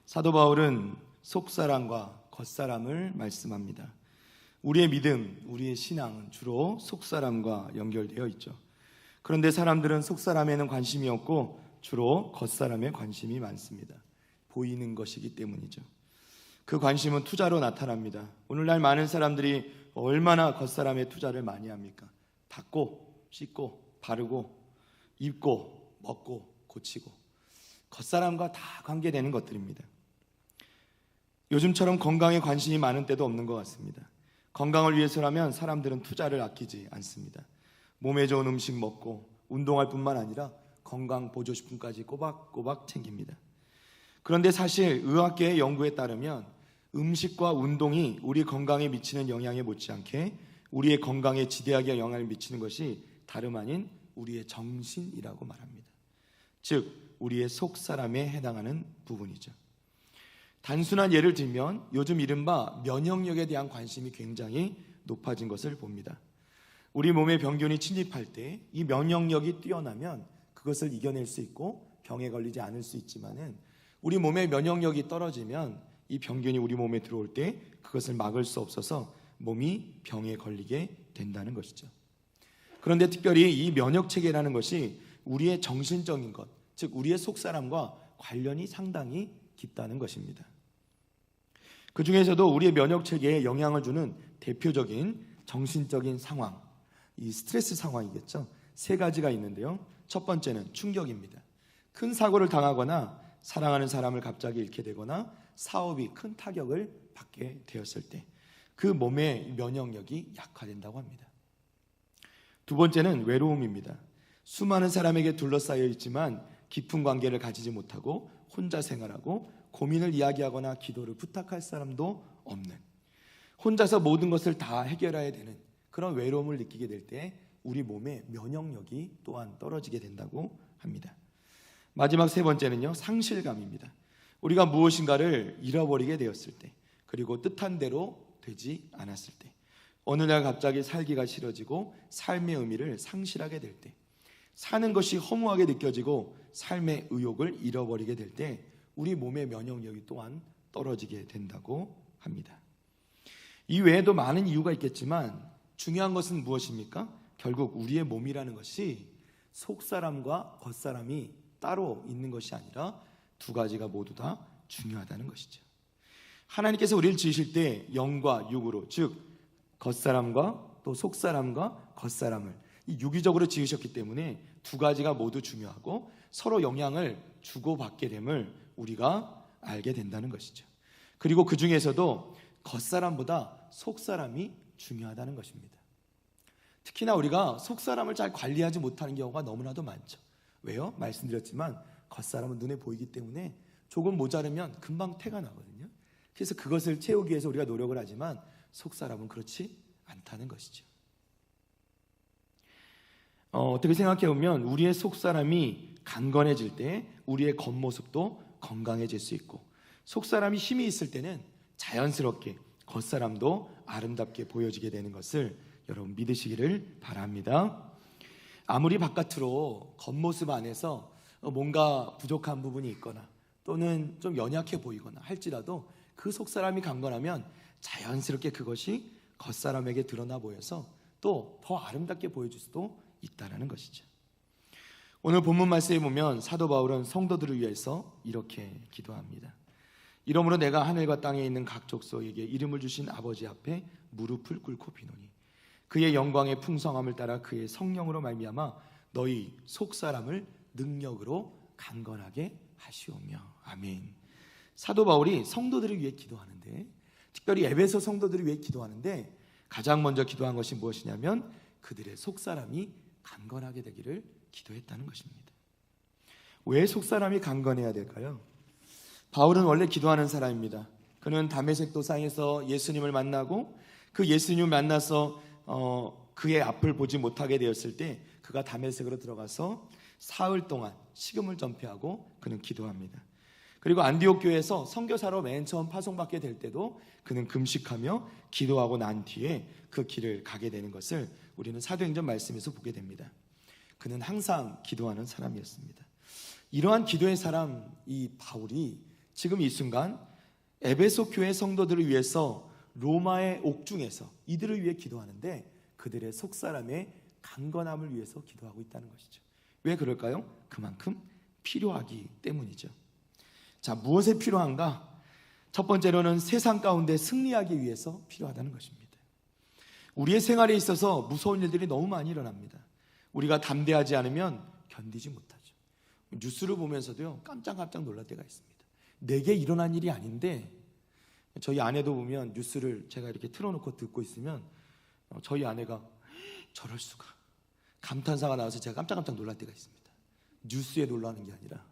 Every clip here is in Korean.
사도 바울은 속사람과 겉사람을 말씀합니다. 우리의 믿음, 우리의 신앙은 주로 속사람과 연결되어 있죠. 그런데 사람들은 속사람에는 관심이 없고 주로 겉사람에 관심이 많습니다. 보이는 것이기 때문이죠. 그 관심은 투자로 나타납니다. 오늘날 많은 사람들이 얼마나 겉사람에 투자를 많이 합니까? 닦고, 씻고, 바르고, 입고, 먹고, 고치고, 겉사람과 다 관계되는 것들입니다. 요즘처럼 건강에 관심이 많은 때도 없는 것 같습니다. 건강을 위해서라면 사람들은 투자를 아끼지 않습니다. 몸에 좋은 음식 먹고 운동할 뿐만 아니라 건강 보조식품까지 꼬박꼬박 챙깁니다. 그런데 사실 의학계의 연구에 따르면 음식과 운동이 우리 건강에 미치는 영향에 못지않게 우리의 건강에 지대하게 영향을 미치는 것이 다름 아닌 우리의 정신이라고 말합니다. 즉 우리의 속사람에 해당하는 부분이죠. 단순한 예를 들면 요즘 이른바 면역력에 대한 관심이 굉장히 높아진 것을 봅니다. 우리 몸에 병균이 침입할 때 이 면역력이 뛰어나면 그것을 이겨낼 수 있고 병에 걸리지 않을 수 있지만은 우리 몸의 면역력이 떨어지면 이 병균이 우리 몸에 들어올 때 그것을 막을 수 없어서 몸이 병에 걸리게 된다는 것이죠. 그런데 특별히 이 면역체계라는 것이 우리의 정신적인 것, 즉 우리의 속사람과 관련이 상당히 깊다는 것입니다. 그 중에서도 우리의 면역체계에 영향을 주는 대표적인 정신적인 상황, 이 스트레스 상황이겠죠. 세 가지가 있는데요. 첫 번째는 충격입니다. 큰 사고를 당하거나 사랑하는 사람을 갑자기 잃게 되거나 사업이 큰 타격을 받게 되었을 때 그 몸의 면역력이 약화된다고 합니다. 두 번째는 외로움입니다. 수많은 사람에게 둘러싸여 있지만 깊은 관계를 가지지 못하고 혼자 생활하고 고민을 이야기하거나 기도를 부탁할 사람도 없는, 혼자서 모든 것을 다 해결해야 되는 그런 외로움을 느끼게 될 때 우리 몸의 면역력이 또한 떨어지게 된다고 합니다. 마지막 세 번째는요, 상실감입니다. 우리가 무엇인가를 잃어버리게 되었을 때, 그리고 뜻한 대로 되지 않았을 때, 어느 날 갑자기 살기가 싫어지고 삶의 의미를 상실하게 될 때, 사는 것이 허무하게 느껴지고 삶의 의욕을 잃어버리게 될 때 우리 몸의 면역력이 또한 떨어지게 된다고 합니다. 이 외에도 많은 이유가 있겠지만 중요한 것은 무엇입니까? 결국 우리의 몸이라는 것이 속사람과 겉사람이 따로 있는 것이 아니라 두 가지가 모두 다 중요하다는 것이죠. 하나님께서 우리를 지으실 때 영과 육으로, 즉 겉사람과 또 속사람과 겉사람을 유기적으로 지으셨기 때문에 두 가지가 모두 중요하고 서로 영향을 주고받게 됨을 우리가 알게 된다는 것이죠. 그리고 그 중에서도 겉사람보다 속사람이 중요하다는 것입니다. 특히나 우리가 속사람을 잘 관리하지 못하는 경우가 너무나도 많죠. 왜요? 말씀드렸지만 겉사람은 눈에 보이기 때문에 조금 모자르면 금방 태가 나거든요. 그래서 그것을 채우기 위해서 우리가 노력을 하지만 속사람은 그렇지 않다는 것이죠. 어떻게 생각해 보면 우리의 속사람이 강건해질 때 우리의 겉모습도 건강해질 수 있고, 속사람이 힘이 있을 때는 자연스럽게 겉사람도 아름답게 보여지게 되는 것을 여러분 믿으시기를 바랍니다. 아무리 바깥으로 겉모습 안에서 뭔가 부족한 부분이 있거나 또는 좀 연약해 보이거나 할지라도 그 속사람이 강건하면 자연스럽게 그것이 겉사람에게 드러나 보여서 또 더 아름답게 보여줄 수도 있다는 것이죠. 오늘 본문 말씀에 보면 사도 바울은 성도들을 위해서 이렇게 기도합니다. 이러므로 내가 하늘과 땅에 있는 각 족속에게 이름을 주신 아버지 앞에 무릎을 꿇고 비노니 그의 영광의 풍성함을 따라 그의 성령으로 말미암아 너희 속사람을 능력으로 강건하게 하시오며. 아멘. 사도 바울이 성도들을 위해 기도하는데, 특별히 에베소 성도들을 위해 기도하는데 가장 먼저 기도한 것이 무엇이냐면 그들의 속사람이 강건하게 되기를 기도했다는 것입니다. 왜 속사람이 강건해야 될까요? 바울은 원래 기도하는 사람입니다. 그는 다메섹 도상에서 예수님을 만나고 그 예수님을 만나서 그의 앞을 보지 못하게 되었을 때 그가 다메섹으로 들어가서 사흘 동안 식음을 전폐하고 그는 기도합니다. 그리고 안디옥 교회에서 선교사로 맨 처음 파송받게 될 때도 그는 금식하며 기도하고 난 뒤에 그 길을 가게 되는 것을 우리는 사도행전 말씀에서 보게 됩니다. 그는 항상 기도하는 사람이었습니다. 이러한 기도의 사람 이 바울이 지금 이 순간 에베소 교회 성도들을 위해서 로마의 옥중에서 이들을 위해 기도하는데 그들의 속사람의 강건함을 위해서 기도하고 있다는 것이죠. 왜 그럴까요? 그만큼 필요하기 때문이죠. 자, 무엇에 필요한가? 첫 번째로는 세상 가운데 승리하기 위해서 필요하다는 것입니다. 우리의 생활에 있어서 무서운 일들이 너무 많이 일어납니다. 우리가 담대하지 않으면 견디지 못하죠. 뉴스를 보면서도요, 깜짝깜짝 놀랄 때가 있습니다. 내게 일어난 일이 아닌데, 저희 아내도 보면 뉴스를 제가 이렇게 틀어놓고 듣고 있으면 저희 아내가 저럴 수가, 감탄사가 나와서 제가 깜짝깜짝 놀랄 때가 있습니다. 뉴스에 놀라는 게 아니라.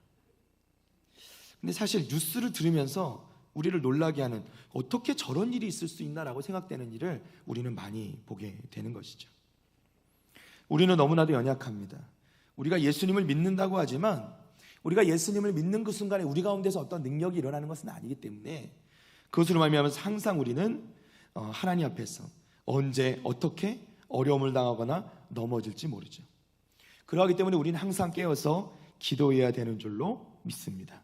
근데 사실 뉴스를 들으면서 우리를 놀라게 하는, 어떻게 저런 일이 있을 수 있나라고 생각되는 일을 우리는 많이 보게 되는 것이죠. 우리는 너무나도 연약합니다. 우리가 예수님을 믿는다고 하지만 우리가 예수님을 믿는 그 순간에 우리 가운데서 어떤 능력이 일어나는 것은 아니기 때문에 그것으로 말미암아서 항상 우리는 하나님 앞에서 언제 어떻게 어려움을 당하거나 넘어질지 모르죠. 그러하기 때문에 우리는 항상 깨어서 기도해야 되는 줄로 믿습니다.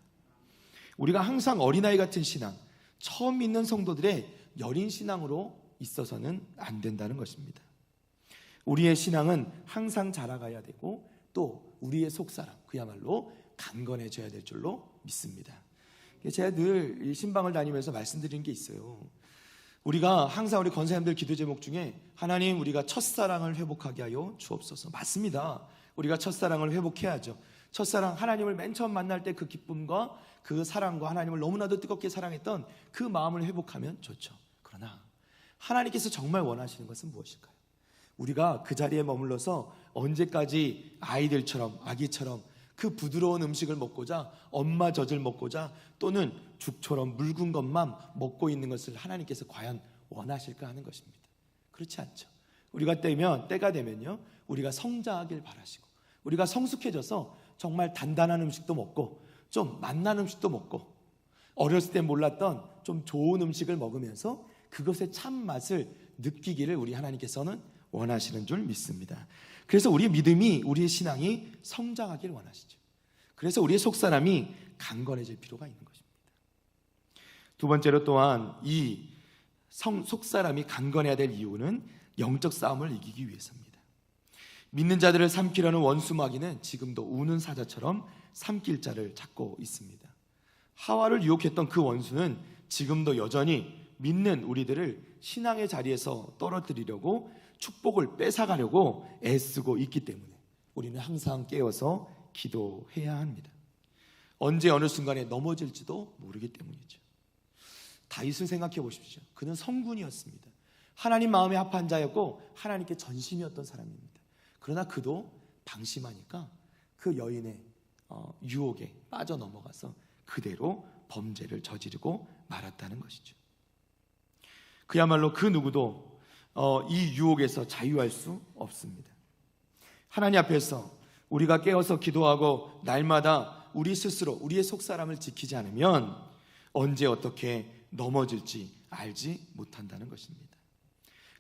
우리가 항상 어린아이 같은 신앙, 처음 믿는 성도들의 여린 신앙으로 있어서는 안 된다는 것입니다. 우리의 신앙은 항상 자라가야 되고 또 우리의 속사람, 그야말로 강건해져야 될 줄로 믿습니다. 제가 늘 이 신방을 다니면서 말씀드리는 게 있어요. 우리가 항상 우리 권사님들 기도 제목 중에 하나님, 우리가 첫사랑을 회복하게 하여 주옵소서. 맞습니다. 우리가 첫사랑을 회복해야죠. 첫사랑, 하나님을 맨 처음 만날 때 그 기쁨과 그 사랑과 하나님을 너무나도 뜨겁게 사랑했던 그 마음을 회복하면 좋죠. 그러나 하나님께서 정말 원하시는 것은 무엇일까요? 우리가 그 자리에 머물러서 언제까지 아이들처럼, 아기처럼 그 부드러운 음식을 먹고자, 엄마 젖을 먹고자, 또는 죽처럼 묽은 것만 먹고 있는 것을 하나님께서 과연 원하실까 하는 것입니다. 그렇지 않죠. 우리가 때가 되면요, 우리가 성장하길 바라시고, 우리가 성숙해져서 정말 단단한 음식도 먹고 좀 맛난 음식도 먹고, 어렸을 때 몰랐던 좀 좋은 음식을 먹으면서 그것의 참 맛을 느끼기를 우리 하나님께서는 원하시는 줄 믿습니다. 그래서 우리의 믿음이, 우리의 신앙이 성장하기를 원하시죠. 그래서 우리의 속사람이 강건해질 필요가 있는 것입니다. 두 번째로 또한 이 속사람이 강건해야 될 이유는 영적 싸움을 이기기 위해서입니다. 믿는 자들을 삼키려는 원수 마귀는 지금도 우는 사자처럼 삼킬 자를 찾고 있습니다. 하와를 유혹했던 그 원수는 지금도 여전히 믿는 우리들을 신앙의 자리에서 떨어뜨리려고, 축복을 뺏어가려고 애쓰고 있기 때문에 우리는 항상 깨어서 기도해야 합니다. 언제 어느 순간에 넘어질지도 모르기 때문이죠. 다윗을 생각해 보십시오. 그는 성군이었습니다. 하나님 마음에 합한 자였고 하나님께 전심이었던 사람입니다. 그러나 그도 방심하니까 그 여인의 유혹에 빠져 넘어가서 그대로 범죄를 저지르고 말았다는 것이죠. 그야말로 그 누구도 이 유혹에서 자유할 수 없습니다. 하나님 앞에서 우리가 깨어서 기도하고 날마다 우리 스스로 우리의 속사람을 지키지 않으면 언제 어떻게 넘어질지 알지 못한다는 것입니다.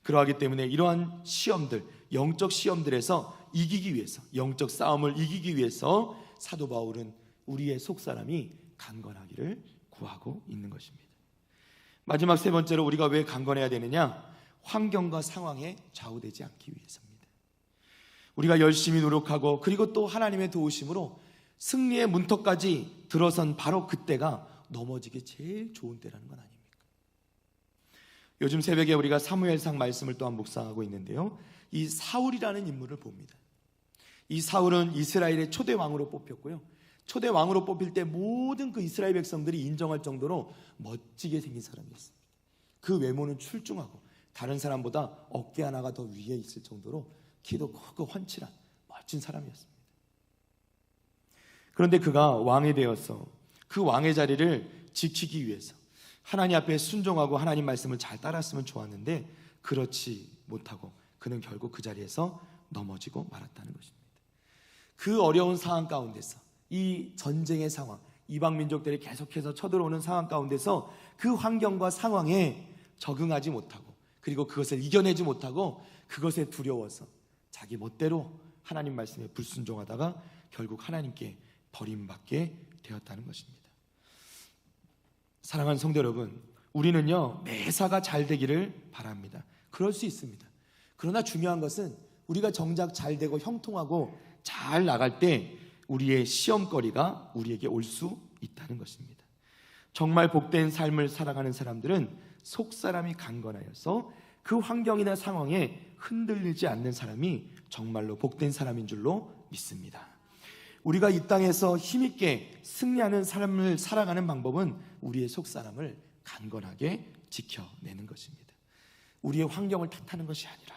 그러하기 때문에 이러한 시험들, 영적 시험들에서 이기기 위해서, 영적 싸움을 이기기 위해서 사도 바울은 우리의 속사람이 강건하기를 구하고 있는 것입니다. 마지막 세 번째로 우리가 왜 강건해야 되느냐? 환경과 상황에 좌우되지 않기 위해서입니다. 우리가 열심히 노력하고 그리고 또 하나님의 도우심으로 승리의 문턱까지 들어선 바로 그때가 넘어지기 제일 좋은 때라는 건 아닙니까? 요즘 새벽에 우리가 사무엘상 말씀을 또한 묵상하고 있는데요, 이 사울이라는 인물을 봅니다. 이 사울은 이스라엘의 초대 왕으로 뽑혔고요, 초대 왕으로 뽑힐 때 모든 그 이스라엘 백성들이 인정할 정도로 멋지게 생긴 사람이었습니다. 그 외모는 출중하고 다른 사람보다 어깨 하나가 더 위에 있을 정도로 키도 크고 훤칠한 멋진 사람이었습니다. 그런데 그가 왕이 되어서 그 왕의 자리를 지키기 위해서 하나님 앞에 순종하고 하나님 말씀을 잘 따랐으면 좋았는데 그렇지 못하고 그는 결국 그 자리에서 넘어지고 말았다는 것입니다. 그 어려운 상황 가운데서, 이 전쟁의 상황, 이방 민족들이 계속해서 쳐들어오는 상황 가운데서 그 환경과 상황에 적응하지 못하고 그리고 그것을 이겨내지 못하고 그것에 두려워서 자기 멋대로 하나님 말씀에 불순종하다가 결국 하나님께 버림받게 되었다는 것입니다. 사랑하는 성도 여러분, 우리는요 매사가 잘 되기를 바랍니다. 그럴 수 있습니다. 그러나 중요한 것은 우리가 정작 잘 되고 형통하고 잘 나갈 때 우리의 시험거리가 우리에게 올 수 있다는 것입니다. 정말 복된 삶을 살아가는 사람들은 속사람이 강건하여서 그 환경이나 상황에 흔들리지 않는 사람이 정말로 복된 사람인 줄로 믿습니다. 우리가 이 땅에서 힘있게 승리하는 삶을 살아가는 방법은 우리의 속사람을 강건하게 지켜내는 것입니다. 우리의 환경을 탓하는 것이 아니라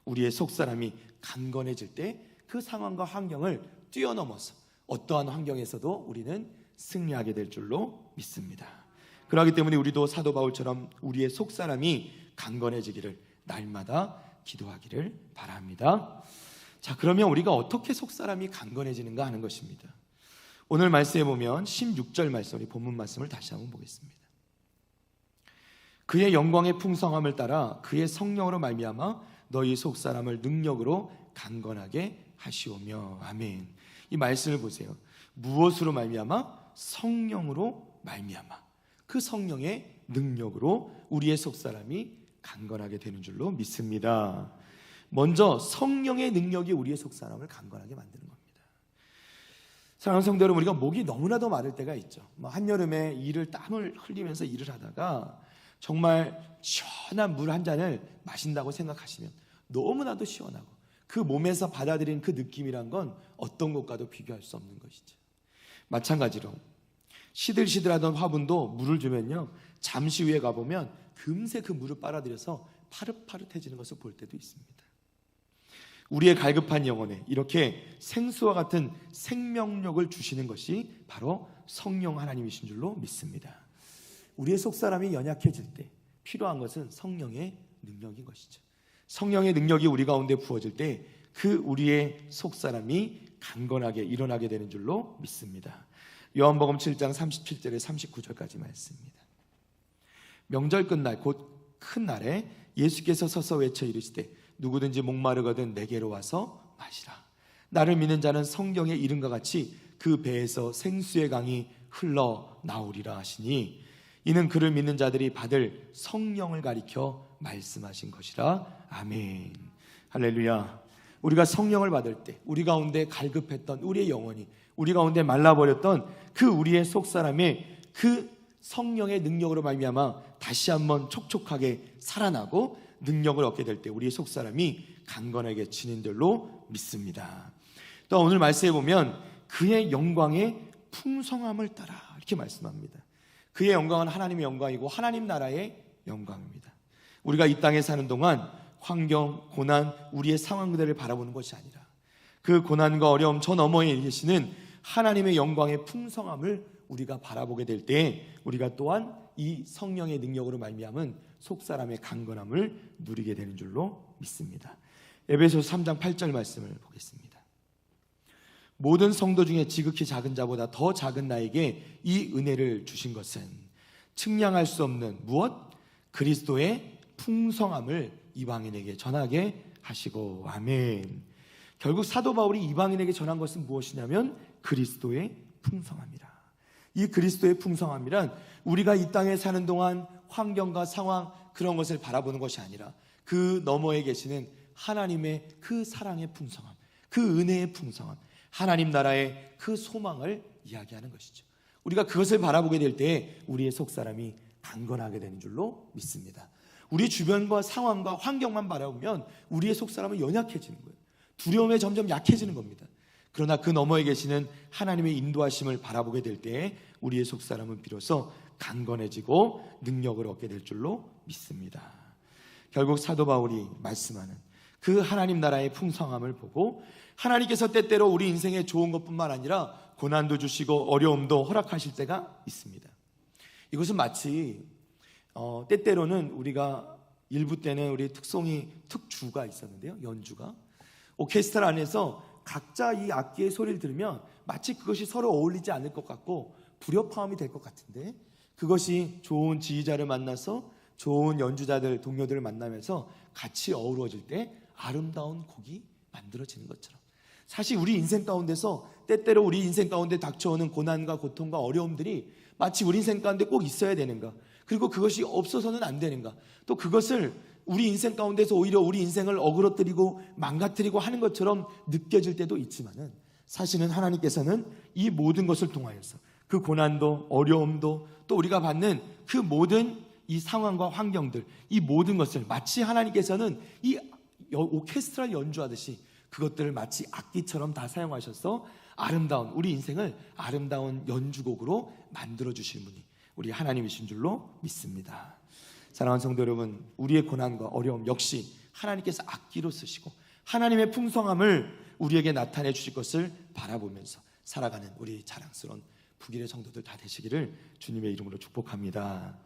우리의 속사람이 강건해질 때 그 상황과 환경을 뛰어넘어서 어떠한 환경에서도 우리는 승리하게 될 줄로 믿습니다. 그렇기 때문에 우리도 사도 바울처럼 우리의 속사람이 강건해지기를 날마다 기도하기를 바랍니다. 자, 그러면 우리가 어떻게 속사람이 강건해지는가 하는 것입니다. 오늘 말씀에 보면 16절 말씀, 우리 본문 말씀을 다시 한번 보겠습니다. 그의 영광의 풍성함을 따라 그의 성령으로 말미암아 너희 속사람을 능력으로 강건하게 하시오며. 아멘. 이 말씀을 보세요. 무엇으로 말미암아? 성령으로 말미암아. 그 성령의 능력으로 우리의 속사람이 강건하게 되는 줄로 믿습니다. 먼저 성령의 능력이 우리의 속사람을 강건하게 만드는 겁니다. 사랑하는 성도 여러분, 우리가 목이 너무나도 마를 때가 있죠. 한여름에 땀을 흘리면서 일을 하다가 정말 시원한 물 한 잔을 마신다고 생각하시면 너무나도 시원하고 그 몸에서 받아들인 그 느낌이란 건 어떤 것과도 비교할 수 없는 것이죠. 마찬가지로 시들시들하던 화분도 물을 주면요 잠시 후에 가보면 금세 그 물을 빨아들여서 파릇파릇해지는 것을 볼 때도 있습니다. 우리의 갈급한 영혼에 이렇게 생수와 같은 생명력을 주시는 것이 바로 성령 하나님이신 줄로 믿습니다. 우리의 속사람이 연약해질 때 필요한 것은 성령의 능력인 것이죠. 성령의 능력이 우리 가운데 부어질 때 그 우리의 속사람이 강건하게 일어나게 되는 줄로 믿습니다. 요한복음 7장 37절에 39절까지 말씀입니다. 명절 끝날 곧 큰 날에 예수께서 서서 외쳐 이르시되 누구든지 목마르거든 내게로 와서 마시라. 나를 믿는 자는 성경의 이름과 같이 그 배에서 생수의 강이 흘러나오리라 하시니 이는 그를 믿는 자들이 받을 성령을 가리켜 말씀하신 것이라. 아멘. 할렐루야. 우리가 성령을 받을 때 우리 가운데 갈급했던 우리의 영혼이, 우리 가운데 말라버렸던 그 우리의 속사람의 그 성령의 능력으로 말미암아 다시 한번 촉촉하게 살아나고 능력을 얻게 될 때 우리의 속사람이 강건하게 지는 줄로 믿습니다. 또 오늘 말씀해 보면 그의 영광의 풍성함을 따라 이렇게 말씀합니다. 그의 영광은 하나님의 영광이고 하나님 나라의 영광입니다. 우리가 이 땅에 사는 동안 환경, 고난, 우리의 상황 그대를 바라보는 것이 아니라 그 고난과 어려움 저 너머에 계시는 하나님의 영광의 풍성함을 우리가 바라보게 될 때 우리가 또한 이 성령의 능력으로 말미암은 속사람의 강건함을 누리게 되는 줄로 믿습니다. 에베소서 3장 8절 말씀을 보겠습니다. 모든 성도 중에 지극히 작은 자보다 더 작은 나에게 이 은혜를 주신 것은 측량할 수 없는 무엇? 그리스도의 풍성함을 이방인에게 전하게 하시고. 아멘. 결국 사도 바울이 이방인에게 전한 것은 무엇이냐면 그리스도의 풍성함이라. 이 그리스도의 풍성함이란 우리가 이 땅에 사는 동안 환경과 상황 그런 것을 바라보는 것이 아니라 그 너머에 계시는 하나님의 그 사랑의 풍성함, 그 은혜의 풍성함, 하나님 나라의 그 소망을 이야기하는 것이죠. 우리가 그것을 바라보게 될 때 우리의 속사람이 강건하게 되는 줄로 믿습니다. 우리 주변과 상황과 환경만 바라보면 우리의 속사람은 연약해지는 거예요. 두려움에 점점 약해지는 겁니다. 그러나 그 너머에 계시는 하나님의 인도하심을 바라보게 될 때 우리의 속사람은 비로소 강건해지고 능력을 얻게 될 줄로 믿습니다. 결국 사도 바울이 말씀하는 그 하나님 나라의 풍성함을 보고 하나님께서 때때로 우리 인생에 좋은 것뿐만 아니라 고난도 주시고 어려움도 허락하실 때가 있습니다. 이것은 마치 때때로는 우리가 일부 때는 우리 특송이 특주가 있었는데요. 연주가 오케스트라 안에서 각자 이 악기의 소리를 들으면 마치 그것이 서로 어울리지 않을 것 같고 불협화음이 될 것 같은데 그것이 좋은 지휘자를 만나서 좋은 연주자들, 동료들을 만나면서 같이 어우러질 때 아름다운 곡이 만들어지는 것처럼 사실 우리 인생 가운데서 때때로 우리 인생 가운데 닥쳐오는 고난과 고통과 어려움들이 마치 우리 인생 가운데 꼭 있어야 되는가? 그리고 그것이 없어서는 안 되는가? 또 그것을 우리 인생 가운데서 오히려 우리 인생을 어그러뜨리고 망가뜨리고 하는 것처럼 느껴질 때도 있지만은, 사실은 하나님께서는 이 모든 것을 통하여서 그 고난도 어려움도 또 우리가 받는 그 모든 이 상황과 환경들, 이 모든 것을 마치 하나님께서는 이 오케스트라를 연주하듯이 그것들을 마치 악기처럼 다 사용하셔서 아름다운 우리 인생을 아름다운 연주곡으로 만들어 주실 분이 우리 하나님이신 줄로 믿습니다. 사랑하는 성도 여러분, 우리의 고난과 어려움 역시 하나님께서 악기로 쓰시고 하나님의 풍성함을 우리에게 나타내 주실 것을 바라보면서 살아가는 우리 자랑스러운 북일의 성도들 다 되시기를 주님의 이름으로 축복합니다.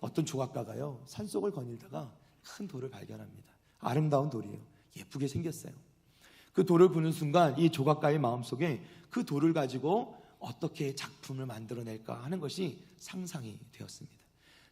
어떤 조각가가요, 산속을 거닐다가 큰 돌을 발견합니다. 아름다운 돌이에요. 예쁘게 생겼어요. 그 돌을 보는 순간 이 조각가의 마음속에 그 돌을 가지고 어떻게 작품을 만들어낼까 하는 것이 상상이 되었습니다.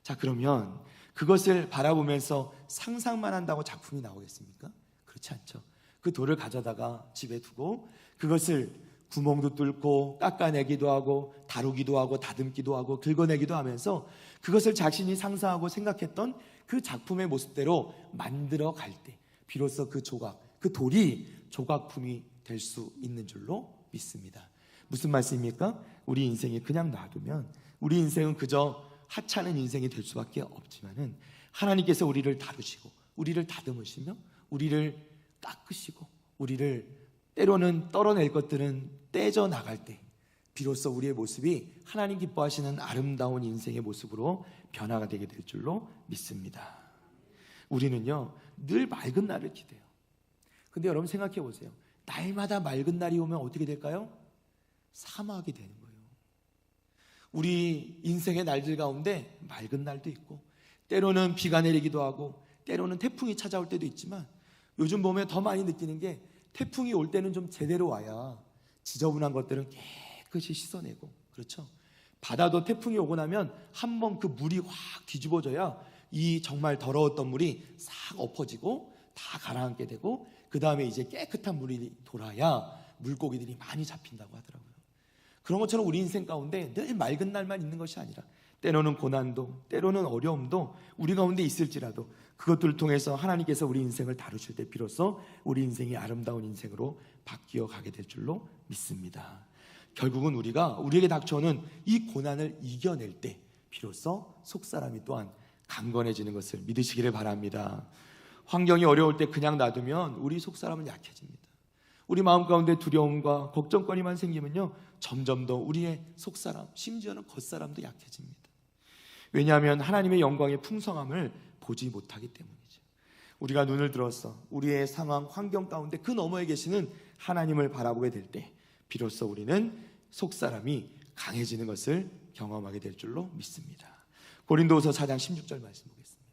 자, 그러면 그것을 바라보면서 상상만 한다고 작품이 나오겠습니까? 그렇지 않죠. 그 돌을 가져다가 집에 두고 그것을 구멍도 뚫고 깎아내기도 하고 다루기도 하고 다듬기도 하고 긁어내기도 하면서 그것을 자신이 상상하고 생각했던 그 작품의 모습대로 만들어 갈 때 비로소 그 조각, 그 돌이 조각품이 될 수 있는 줄로 믿습니다. 무슨 말씀입니까? 우리 인생이 그냥 놔두면 우리 인생은 그저 하찮은 인생이 될 수밖에 없지만은, 하나님께서 우리를 다루시고 우리를 다듬으시며 우리를 깎으시고 우리를 때로는 떨어낼 것들은 떼져 나갈 때 비로소 우리의 모습이 하나님 기뻐하시는 아름다운 인생의 모습으로 변화가 되게 될 줄로 믿습니다. 우리는요 늘 맑은 날을 기대요. 근데 여러분 생각해 보세요. 날마다 맑은 날이 오면 어떻게 될까요? 사막이 되는 거예요. 우리 인생의 날들 가운데 맑은 날도 있고 때로는 비가 내리기도 하고 때로는 태풍이 찾아올 때도 있지만, 요즘 보면 더 많이 느끼는 게 태풍이 올 때는 좀 제대로 와야 지저분한 것들은 깨끗이 씻어내고, 그렇죠? 바다도 태풍이 오고 나면 한번 그 물이 확 뒤집어져야 이 정말 더러웠던 물이 싹 엎어지고 다 가라앉게 되고, 그 다음에 이제 깨끗한 물이 돌아야 물고기들이 많이 잡힌다고 하더라고요. 그런 것처럼 우리 인생 가운데 늘 맑은 날만 있는 것이 아니라 때로는 고난도 때로는 어려움도 우리 가운데 있을지라도 그것들을 통해서 하나님께서 우리 인생을 다루실 때 비로소 우리 인생이 아름다운 인생으로 바뀌어 가게 될 줄로 믿습니다. 결국은 우리가 우리에게 닥쳐오는 이 고난을 이겨낼 때 비로소 속사람이 또한 강건해지는 것을 믿으시기를 바랍니다. 환경이 어려울 때 그냥 놔두면 우리 속사람은 약해집니다. 우리 마음 가운데 두려움과 걱정거리만 생기면요 점점 더 우리의 속사람, 심지어는 겉사람도 약해집니다. 왜냐하면 하나님의 영광의 풍성함을 보지 못하기 때문이죠. 우리가 눈을 들어서 우리의 상황, 환경 가운데 그 너머에 계시는 하나님을 바라보게 될 때 비로소 우리는 속사람이 강해지는 것을 경험하게 될 줄로 믿습니다. 고린도후서 4장 16절 말씀 보겠습니다.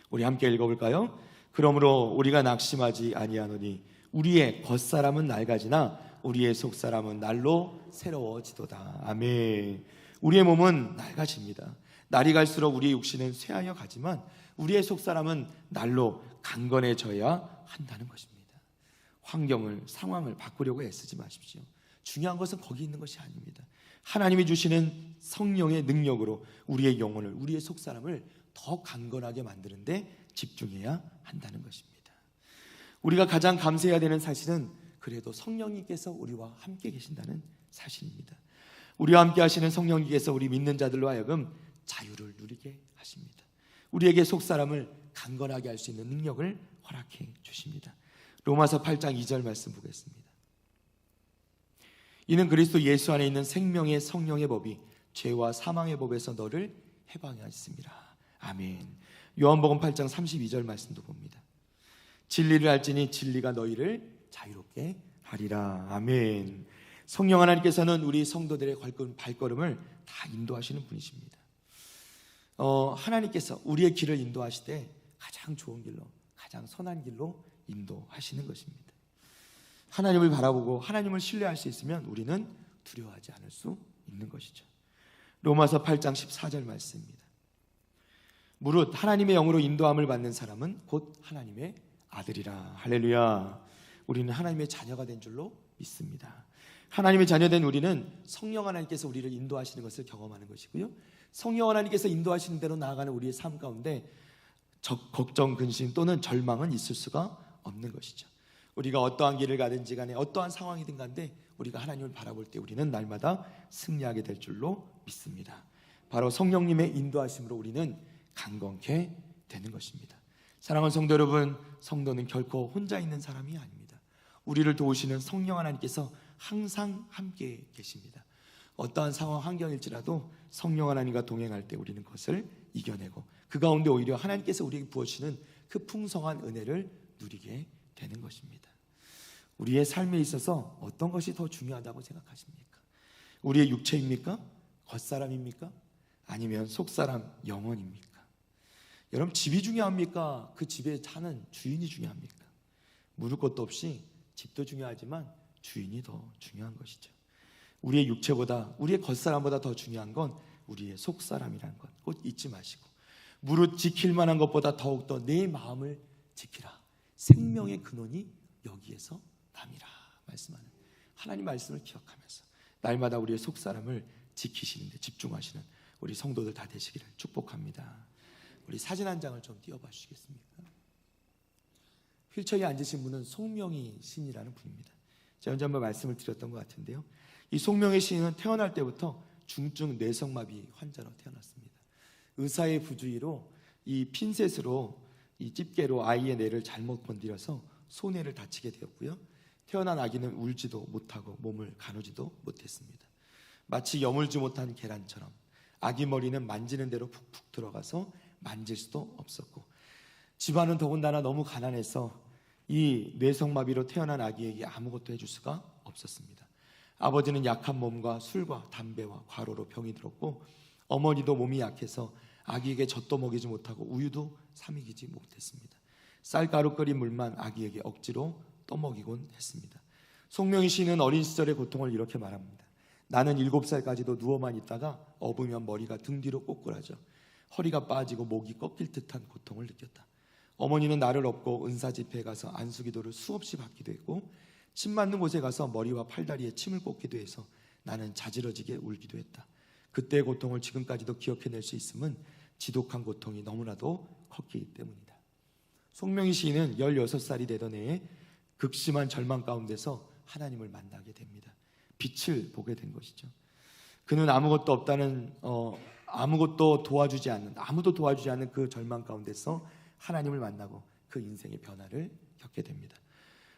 우리 함께 읽어볼까요? 그러므로 우리가 낙심하지 아니하노니 우리의 겉사람은 낡아지나 우리의 속사람은 날로 새로워지도다. 아멘. 우리의 몸은 낡아집니다. 날이 갈수록 우리의 육신은 쇠하여 가지만 우리의 속사람은 날로 강건해져야 한다는 것입니다. 환경을, 상황을 바꾸려고 애쓰지 마십시오. 중요한 것은 거기 있는 것이 아닙니다. 하나님이 주시는 성령의 능력으로 우리의 영혼을, 우리의 속사람을 더 강건하게 만드는 데 집중해야 한다는 것입니다. 우리가 가장 감사해야 되는 사실은 그래도 성령님께서 우리와 함께 계신다는 사실입니다. 우리와 함께 하시는 성령님께서 우리 믿는 자들로 하여금 자유를 누리게 하십니다. 우리에게 속사람을 강건하게 할 수 있는 능력을 허락해 주십니다. 로마서 8장 2절 말씀 보겠습니다. 이는 그리스도 예수 안에 있는 생명의 성령의 법이 죄와 사망의 법에서 너를 해방하였습니다. 아멘. 요한복음 8장 32절 말씀도 봅니다. 진리를 알지니 진리가 너희를 자유롭게 하리라. 아멘. 성령 하나님께서는 우리 성도들의 발걸음을 다 인도하시는 분이십니다. 하나님께서 우리의 길을 인도하실 때 가장 좋은 길로, 가장 선한 길로 인도하시는 것입니다. 하나님을 바라보고 하나님을 신뢰할 수 있으면 우리는 두려워하지 않을 수 있는 것이죠. 로마서 8장 14절 말씀입니다. 무릇 하나님의 영으로 인도함을 받는 사람은 곧 하나님의 아들이라. 할렐루야. 우리는 하나님의 자녀가 된 줄로 믿습니다. 하나님의 자녀된 우리는 성령 하나님께서 우리를 인도하시는 것을 경험하는 것이고요, 성령 하나님께서 인도하시는 대로 나아가는 우리의 삶 가운데 걱정, 근심 또는 절망은 있을 수가 없는 것이죠. 우리가 어떠한 길을 가든지 간에 어떠한 상황이든 간에 우리가 하나님을 바라볼 때 우리는 날마다 승리하게 될 줄로 믿습니다. 바로 성령님의 인도하심으로 우리는 강건케 되는 것입니다. 사랑하는 성도 여러분, 성도는 결코 혼자 있는 사람이 아닙니다. 우리를 도우시는 성령 하나님께서 항상 함께 계십니다. 어떠한 상황 환경일지라도 성령 하나님과 동행할 때 우리는 그것을 이겨내고 그 가운데 오히려 하나님께서 우리에게 부어주시는 그 풍성한 은혜를 누리게 되는 것입니다. 우리의 삶에 있어서 어떤 것이 더 중요하다고 생각하십니까? 우리의 육체입니까? 겉사람입니까? 아니면 속사람, 영혼입니까? 여러분, 집이 중요합니까? 그 집에 사는 주인이 중요합니까? 물을 것도 없이 집도 중요하지만 주인이 더 중요한 것이죠. 우리의 육체보다, 우리의 겉사람보다 더 중요한 건 우리의 속사람이라는 것 꼭 잊지 마시고, 무릇 지킬 만한 것보다 더욱더 내 마음을 지키라. 생명의 근원이 여기에서 남이라 말씀하는 하나님 말씀을 기억하면서 날마다 우리의 속사람을 지키시는 데 집중하시는 우리 성도들 다 되시기를 축복합니다. 우리 사진 한 장을 좀 띄워봐 주시겠습니까? 휠체어에 앉으신 분은 송명희 시인이라는 분입니다. 제가 언제 한번 말씀을 드렸던 것 같은데요, 이 송명희 시인은 태어날 때부터 중증 뇌성마비 환자로 태어났습니다. 의사의 부주의로 이 핀셋으로 이 집게로 아이의 뇌를 잘못 건드려서 소뇌를 다치게 되었고요, 태어난 아기는 울지도 못하고 몸을 가누지도 못했습니다. 마치 여물지 못한 계란처럼 아기 머리는 만지는 대로 푹푹 들어가서 만질 수도 없었고, 집안은 더군다나 너무 가난해서 이 뇌성마비로 태어난 아기에게 아무것도 해줄 수가 없었습니다. 아버지는 약한 몸과 술과 담배와 과로로 병이 들었고, 어머니도 몸이 약해서 아기에게 젖도 먹이지 못하고 우유도 삼키지 못했습니다. 쌀가루 끓인 물만 아기에게 억지로 떠먹이곤 했습니다. 송명희 씨는 어린 시절의 고통을 이렇게 말합니다. 나는 7살까지도 누워만 있다가 업으면 머리가 등 뒤로 꼬꾸라져 허리가 빠지고 목이 꺾일 듯한 고통을 느꼈다. 어머니는 나를 업고 은사 집회에 가서 안수기도를 수없이 받기도 했고, 침 맞는 곳에 가서 머리와 팔다리에 침을 꽂기도 해서 나는 자지러지게 울기도 했다. 그때의 고통을 지금까지도 기억해낼 수 있음은 지독한 고통이 너무나도 컸기 때문이다. 송명희 시인은 16살이 되던 해에 극심한 절망 가운데서 하나님을 만나게 됩니다. 빛을 보게 된 것이죠. 그는 아무것도 없다는 아무도 도와주지 않는 그 절망 가운데서 하나님을 만나고 그 인생의 변화를 겪게 됩니다.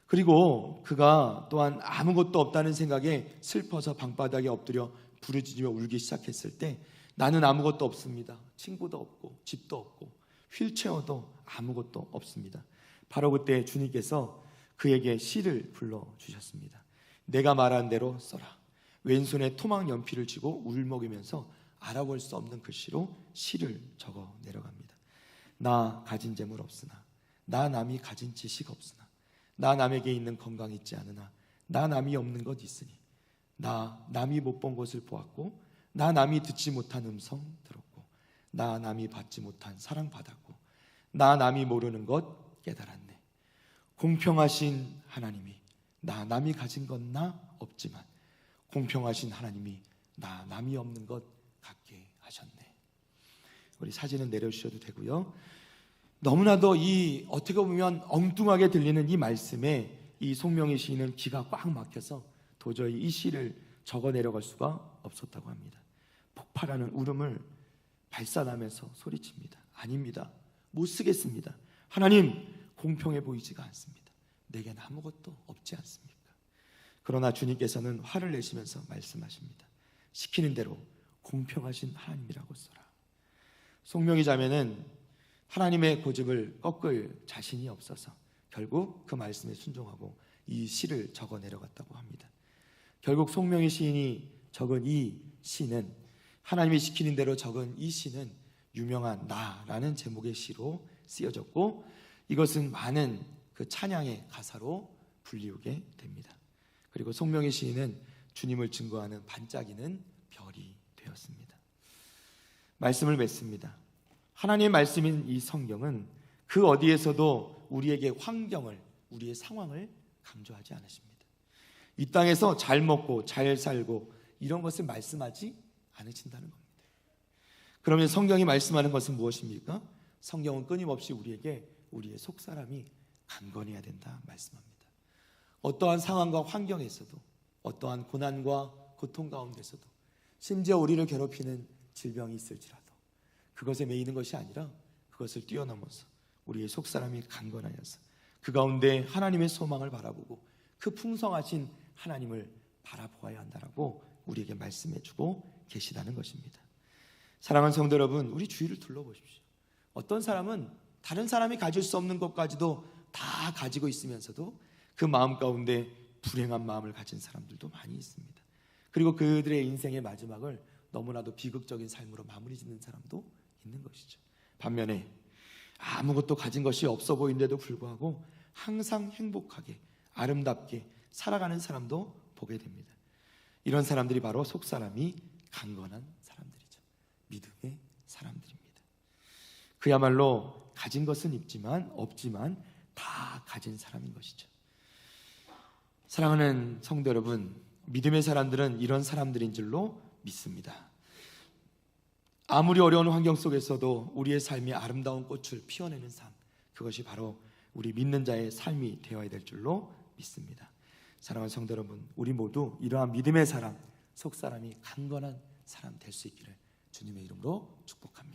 그리고 그가 또한 아무것도 없다는 생각에 슬퍼서 방바닥에 엎드려 부르짖으며 울기 시작했을 때, 나는 아무것도 없습니다. 친구도 없고 집도 없고 휠체어도 아무것도 없습니다. 바로 그때 주님께서 그에게 시를 불러주셨습니다. 내가 말한 대로 써라. 왼손에 토막 연필을 쥐고 울먹이면서 알아볼 수 없는 글씨로 시를 적어 내려갑니다. 나 가진 재물 없으나, 나 남이 가진 지식 없으나, 나 남에게 있는 건강 있지 않으나, 나 남이 없는 것 있으니, 나 남이 못 본 것을 보았고, 나 남이 듣지 못한 음성 들었고, 나 남이 받지 못한 사랑 받았고, 나 남이 모르는 것 깨달았네. 공평하신 하나님이 나 남이 가진 건 나 없지만 공평하신 하나님이 나 남이 없는 것 갖게 하셨네. 우리 사진은 내려주셔도 되고요. 너무나도 이 어떻게 보면 엉뚱하게 들리는 이 말씀에 이 송명희 시인은 기가 꽉 막혀서 도저히 이 시를 적어 내려갈 수가 없었다고 합니다. 폭발하는 울음을 발산하면서 소리칩니다. 아닙니다. 못 쓰겠습니다. 하나님, 공평해 보이지가 않습니다. 내겐 아무것도 없지 않습니까? 그러나 주님께서는 화를 내시면서 말씀하십니다. 시키는 대로 공평하신 하나님이라고 써라. 송명희 자매는 하나님의 고집을 꺾을 자신이 없어서 결국 그 말씀에 순종하고 이 시를 적어 내려갔다고 합니다. 결국 송명희 시인이 적은 이 시는, 하나님이 시키는 대로 적은 이 시는 유명한 나라는 제목의 시로 쓰여졌고, 이것은 많은 그 찬양의 가사로 불리우게 됩니다. 그리고 송명희 시인은 주님을 증거하는 반짝이는 별이 되었습니다. 말씀을 맺습니다. 하나님의 말씀인 이 성경은 그 어디에서도 우리에게 환경을, 우리의 상황을 강조하지 않으십니다. 이 땅에서 잘 먹고 잘 살고 이런 것을 말씀하지 않으신다는 겁니다. 그러면 성경이 말씀하는 것은 무엇입니까? 성경은 끊임없이 우리에게 우리의 속사람이 강건해야 된다 말씀합니다. 어떠한 상황과 환경에서도, 어떠한 고난과 고통 가운데서도, 심지어 우리를 괴롭히는 질병이 있을지라도 그것에 매이는 것이 아니라 그것을 뛰어넘어서 우리의 속사람이 강건하여서 그 가운데 하나님의 소망을 바라보고 그 풍성하신 하나님을 바라보아야 한다라고 우리에게 말씀해주고 계시다는 것입니다. 사랑하는 성도 여러분, 우리 주위를 둘러보십시오. 어떤 사람은 다른 사람이 가질 수 없는 것까지도 다 가지고 있으면서도 그 마음 가운데 불행한 마음을 가진 사람들도 많이 있습니다. 그리고 그들의 인생의 마지막을 너무나도 비극적인 삶으로 마무리 짓는 사람도 있는 것이죠. 반면에 아무것도 가진 것이 없어 보이는데도 불구하고 항상 행복하게 아름답게 살아가는 사람도 보게 됩니다. 이런 사람들이 바로 속사람이 강건한 사람들이죠. 믿음의 사람들입니다. 그야말로 가진 것은 없지만 다 가진 사람인 것이죠. 사랑하는 성도 여러분, 믿음의 사람들은 이런 사람들인 줄로 믿습니다. 아무리 어려운 환경 속에서도 우리의 삶이 아름다운 꽃을 피워내는 삶, 그것이 바로 우리 믿는 자의 삶이 되어야 될 줄로 믿습니다. 사랑하는 성도 여러분, 우리 모두 이러한 믿음의 사람, 속사람이 강건한 사람 될 수 있기를 주님의 이름으로 축복합니다.